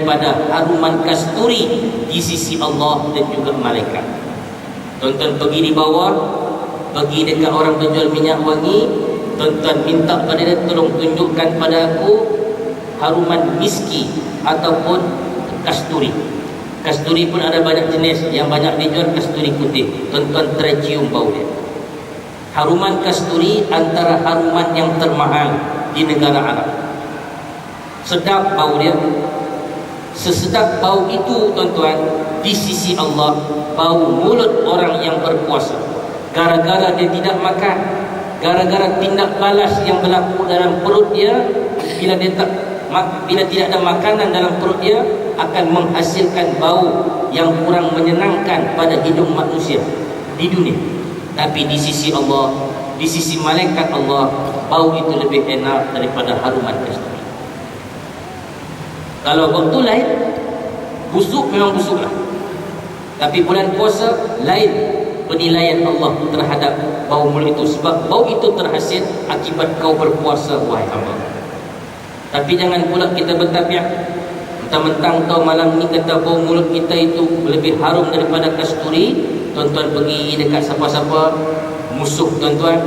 pada haruman kasturi di sisi Allah dan juga malaikat. Tuan-tuan pergi di bawah, pergi dekat orang penjual minyak wangi, tuan-tuan minta pada dia, tolong tunjukkan pada aku haruman miski ataupun kasturi. Kasturi pun ada banyak jenis, yang banyak dijual kasturi putih. Tuan-tuan try cium bau dia. Haruman kasturi antara haruman yang termahal di negara Arab. Sedap bau dia. Sesedap bau itu tuan-tuan, di sisi Allah bau mulut orang yang berpuasa. Gara-gara dia tidak makan, gara-gara tindak balas yang berlaku dalam perut dia, bila tidak ada makanan dalam perut dia, akan menghasilkan bau yang kurang menyenangkan pada hidung manusia di dunia. Tapi di sisi Allah, di sisi malaikat Allah, bau itu lebih enak daripada haruman kasturi. Kalau waktu lain, busuk memang busuklah. Tapi bulan puasa lain penilaian Allah terhadap bau mulut itu. Sebab bau itu terhasil akibat kau berpuasa, wahai hamba. Tapi jangan pula kita bertabiat mentang-mentang kau malam ni kata bau mulut kita itu lebih harum daripada kasturi. Tuan-tuan pergi dekat siapa-siapa musuh tuan-tuan,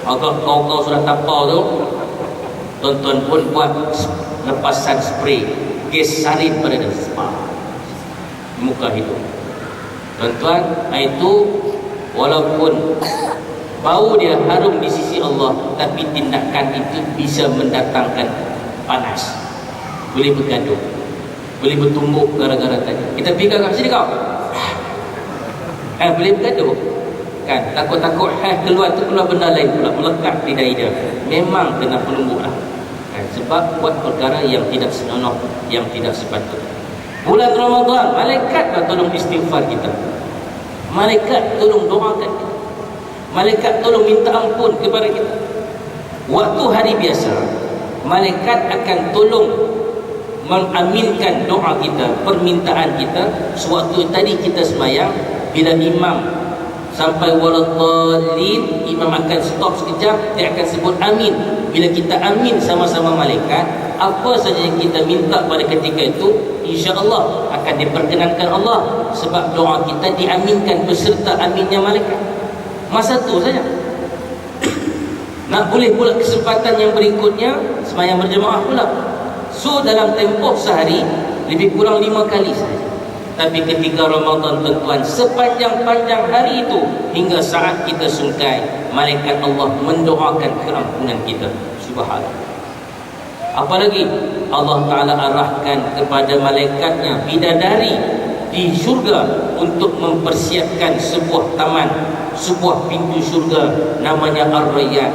agak kau sudah tapau tu, tuan-tuan pun buat lepasan spray gas sarin pada dia, muka hidung. Tuan-tuan, itu walaupun bau dia harum di sisi Allah, tapi tindakan itu bisa mendatangkan panas, boleh bergaduh, boleh bertumbuk gara-gara tadi. Kita pergi kat sini kau, boleh bergaduh kan, takut-takut keluar benda lain pula melekat di dada dia. Memang kena penumbuk lah kan, sebab buat perkara yang tidak senonoh, yang tidak sepatutnya. Bulan Ramadan, malaikat tolong istighfar kita, malaikat tolong doakan kita, malaikat tolong minta ampun kepada kita. Waktu hari biasa, malaikat akan tolong mengaminkan doa kita, permintaan kita. Sewaktu tadi kita semayang, bila imam sampai waladhdallin, imam akan stop sekejap, dia akan sebut amin. Bila kita amin sama-sama malaikat, apa saja yang kita minta pada ketika itu, insya-Allah akan diperkenankan Allah, sebab doa kita diaminkan beserta aminnya malaikat. Masa tu saja. Nak boleh pula kesempatan yang berikutnya sembahyang berjemaah pula. So dalam tempoh sehari lebih kurang 5 kali saja. Tapi ketika Ramadan tuan-tuan, sepanjang-panjang hari itu hingga saat kita sungkai, malaikat Allah mendoakan keampunan kita. Subhanallah. Apalagi Allah Ta'ala arahkan kepada malaikatnya bidadari di syurga untuk mempersiapkan sebuah taman, sebuah pintu syurga namanya Ar-Rayyan.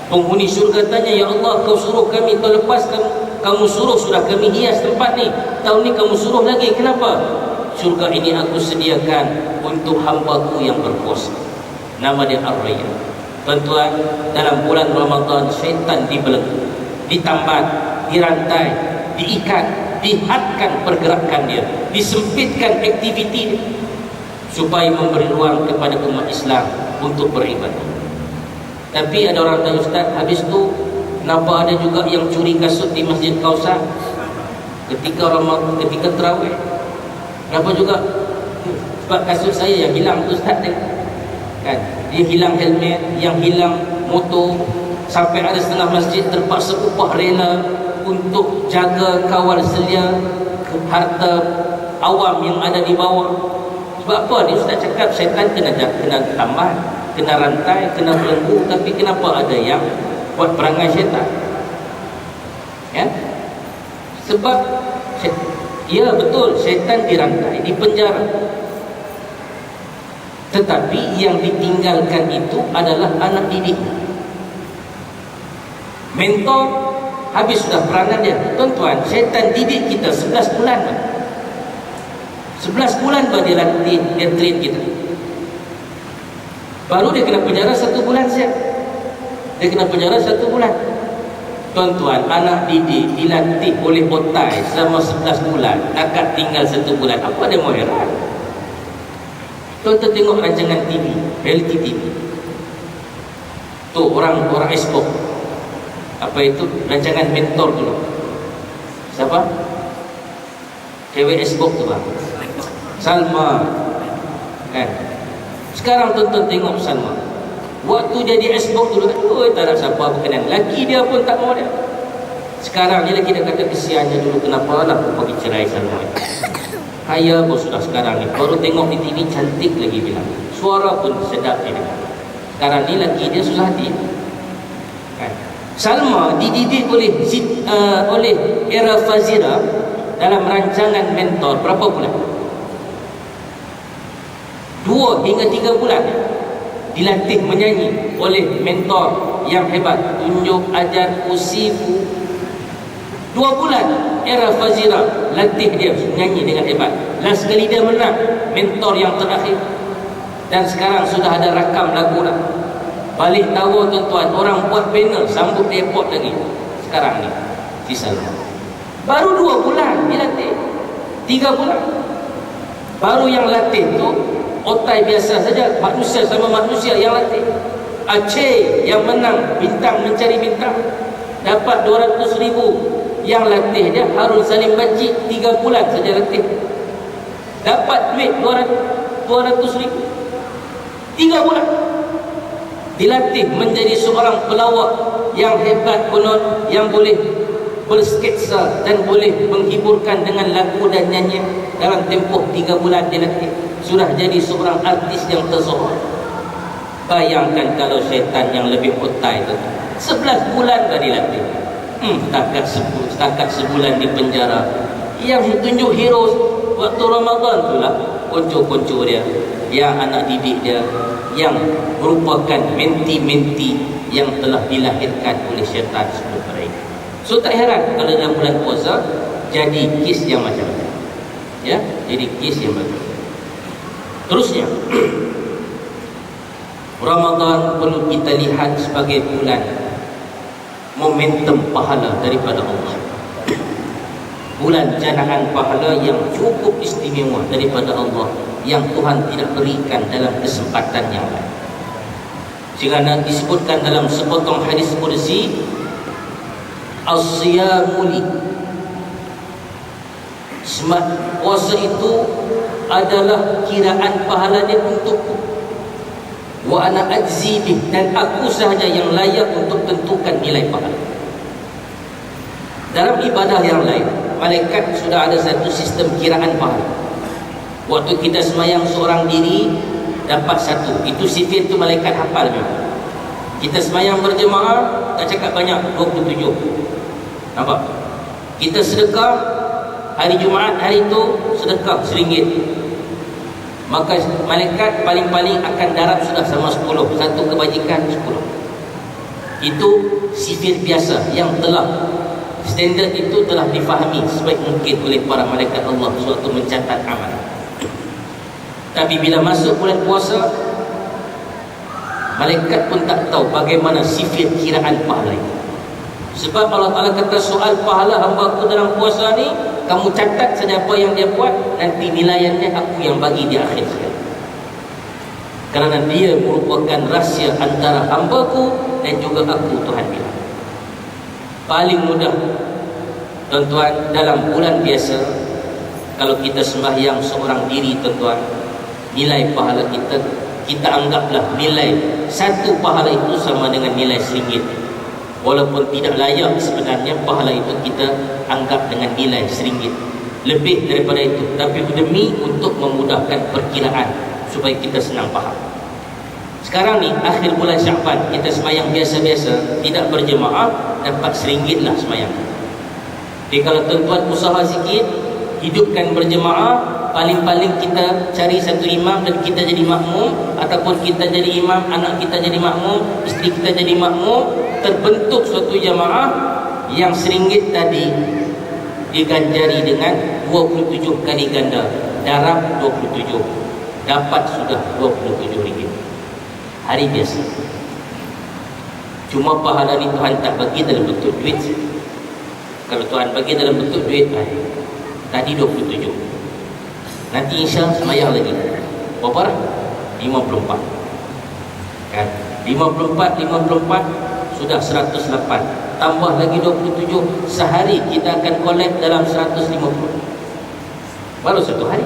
Penghuni syurga tanya, ya Allah, kau suruh kami tahun lepas, kamu suruh sudah kami hias tempat ni, tahun ni kamu suruh lagi, kenapa? Syurga ini aku sediakan untuk hamba-Ku yang berpuasa. Nama dia Ar-Rayyan. Tuan-tuan, dalam bulan Ramadan syaitan dibelenggu, ditambat, dirantai, diikat, dihadkan pergerakan dia, disempitkan aktiviti dia, supaya memberi ruang kepada umat Islam untuk beribadah. Tapi ada orang tanya, Ustaz, habis tu kenapa ada juga yang curi kasut di Masjid Kausar ketika Ramadan, ketika tarawih? Kenapa juga? Sebab kasut saya yang hilang tu, Ustaz, kan? Dia hilang helmet, yang hilang motor, sampai ada setengah masjid terpaksa upah rela untuk jaga kawal selia harta awam yang ada di bawah. Sebab apa? Dia Ustaz cakap syaitan kena tambah, kena rantai, kena belenggu. Tapi kenapa ada yang buat perangai syaitan? Ya? Sebab ya betul, syaitan dirantai, dipenjara. Tetapi yang ditinggalkan itu adalah anak didik. Mentor habis sudah peranan dia. Tuan-tuan, syaitan didik kita 11 bulan. 11 bulan baru dia latih, dia train kita. Baru dia kena penjara 1 bulan saja. Dia kena penjara 1 bulan. Tuan-tuan, anak didik dilatih oleh otai selama 11 bulan, akak tinggal 1 bulan. Apa dia mau heran? Tuan-tuan tengok rancangan TV, reality TV. Tu orang export. Apa itu? Rancangan mentor dulu. Siapa? Cewek Xbox tu bang, Salma kan. Sekarang tonton tengok Salma. Waktu dia di Xbox dulu, tak ada siapa berkenan. Laki dia pun tak mau dia. Sekarang dia lagi dah kata kesiannya dulu, kenapa lah aku pergi cerai Salma. Kaya pun sudah sekarang ni, baru tengok di TV cantik lagi bilang. Suara pun sedap dia dengar. Sekarang ni laki dia susah hati kan. Salma dididik oleh Era Fazira dalam rancangan Mentor berapa bulan? 2 hingga 3 bulan dilatih menyanyi oleh mentor yang hebat, tunjuk ajar usifu. 2 bulan Era Fazira latih dia menyanyi dengan hebat. Last kali dia menang mentor yang terakhir. Dan sekarang sudah ada rakam lagu dah. Balik tahu tuan-tuan, orang buat banner sambut di airport lagi. Sekarang ni si Salma baru 2 bulan dilatih, 3 bulan. Baru yang latih tu otai biasa saja, manusia sama manusia yang latih. Aceh yang menang bintang mencari bintang dapat 200,000. Yang latih dia Harun Salim Bajik 3 bulan saja latih, dapat duit 200,000. 3 bulan dilatih menjadi seorang pelawak yang hebat konon, yang boleh bersketsa dan boleh menghiburkan dengan lagu dan nyanyian. Dalam tempoh 3 bulan dilatih sudah jadi seorang artis yang tersohor. Bayangkan kalau syaitan yang lebih otai itu 11 bulan dah dilatih. Setakat sebulan di penjara. Yang tunjuk hero waktu Ramadan tu lah konco-konco dia, yang anak didik dia, yang merupakan menti-menti yang telah dilahirkan oleh syaitan sebelum mereka. So tak heran kalau dalam bulan puasa jadi kes yang macam-macam. Ya, jadi kes yang macam. Terusnya Ramadan perlu kita lihat sebagai bulan momentum pahala daripada Allah. Bulan janaan pahala yang cukup istimewa daripada Allah, yang Tuhan tidak berikan dalam kesempatan yang lain. Kerana disebutkan dalam sepotong hadis qudsi, as-siyamu li, puasa itu adalah kiraan pahalanya untukku, wa ana ajzi bih, dan aku sahaja yang layak untuk tentukan nilai pahala. Dalam ibadah yang lain, malaikat sudah ada satu sistem kiraan pahala. Waktu kita semayang seorang diri dapat 1, itu sifir tu malaikat hafal memang. Kita semayang berjemaah tak cakap banyak, 27. Nampak? Kita sedekah hari Jumaat, hari itu sedekah RM1, maka malaikat paling-paling akan darab sudah sama 10. Satu kebajikan 10. Itu sifir biasa yang telah standard, itu telah difahami sebaik mungkin oleh para malaikat Allah sewaktu mencatat amal. Tapi bila masuk bulan puasa, malaikat pun tak tahu bagaimana sifir kiraan pahala itu. Sebab Allah Ta'ala kata, soal pahala hamba aku dalam puasa ni, kamu catat saja apa yang dia buat, nanti nilaiannya aku yang bagi di akhir sekali. Kerana dia merupakan rahsia antara hambaku dan juga aku, Tuhan bilang. Paling mudah tuan-tuan, dalam bulan biasa kalau kita sembahyang seorang diri tuan-tuan, nilai pahala kita anggaplah nilai satu pahala itu sama dengan nilai RM1. Walaupun tidak layak sebenarnya pahala itu kita anggap dengan nilai RM1. Lebih daripada itu, tapi demi untuk memudahkan perkiraan supaya kita senang faham. Sekarang ni akhir bulan Syaban, kita semayang biasa-biasa, tidak berjemaah, dapat RM1 lah semayang. Jadi kalau tuan-tuan usaha sikit, hidupkan berjemaah, paling-paling kita cari satu imam dan kita jadi makmum, ataupun kita jadi imam, anak kita jadi makmum, isteri kita jadi makmum, terbentuk suatu jamaah yang RM1 tadi diganjari dengan 27 kali ganda, darab 27, dapat sudah RM27 hari biasa. Cuma pahala ni Tuhan tak bagi dalam bentuk duit. Kalau Tuhan bagi dalam bentuk duit, tadi 27, nanti insya semayang lagi berapa dah? 54 kan? 54 sudah 108, tambah lagi 27, sehari kita akan collect dalam 150, baru satu hari.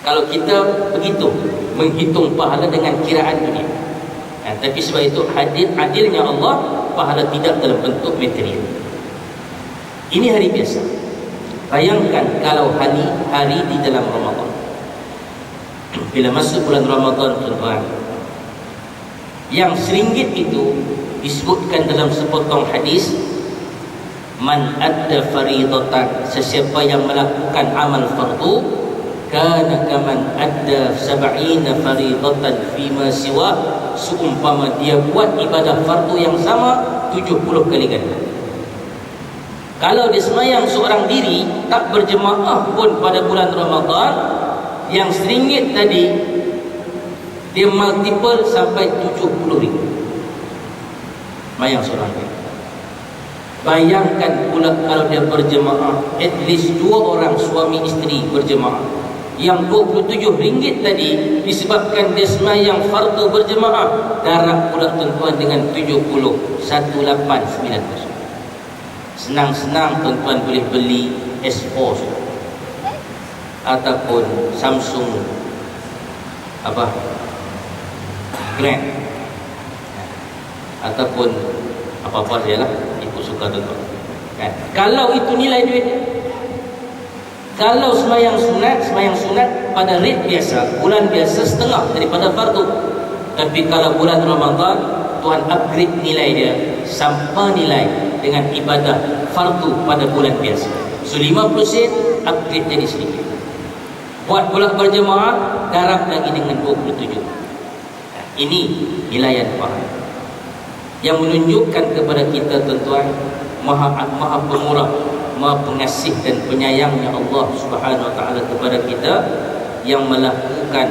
Kalau kita begitu menghitung pahala dengan kiraan dunia. Tapi sebab itu adilnya Allah, pahala tidak dalam bentuk material. Ini hari biasa. Bayangkan kalau hari di dalam Ramadan. Bila masuk bulan Ramadan, tuan-tuan, yang RM1 itu disebutkan dalam sepotong hadis, man adda faridatan, sesiapa yang melakukan amal fardu, kana kaman adda 70 faridatan fima siwa, seumpama dia buat ibadah fardu yang sama 70 kali ganda. Kalau dia semayang seorang diri, tak berjemaah pun pada bulan Ramadan, yang RM1 tadi dia multiple sampai RM70. Semayang seorang diri. Bayangkan pula kalau dia berjemaah, at least 2 orang suami isteri berjemaah, yang RM27 tadi disebabkan dia semayang fardu berjemaah, darab pula tuan-tuan dengan 70, 1890. Senang-senang tuan-tuan boleh beli S4 ataupun Samsung Grand, ataupun apa-apa sajalah ikut suka tuan-tuan. Kalau itu nilai duit. Kalau semayang sunat pada rate biasa, bulan biasa, setengah daripada fardu. Tapi kalau bulan Ramadan, Tuhan upgrade nilai dia sampai nilai dengan ibadah fardu pada bulan biasa. So 50% upgrade jadi sedikit. Buat pula berjemaah, darab lagi dengan 27. Ini nilaian pahala yang menunjukkan kepada kita, tuan-tuan, maha pemurah, maha pengasih dan penyayangnya Allah Subhanahu Wa Taala kepada kita, yang melakukan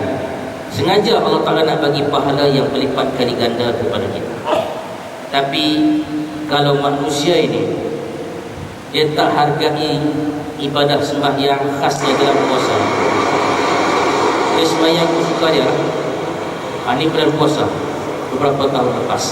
sengaja Allah Taala nak bagi pahala yang berlipat kali ganda kepada kita. Tapi kalau manusia ini dia tak hargai ibadah sembahyang khasnya dalam puasa, dia sembahyang suka dia. Ini bulan puasa beberapa tahun lepas,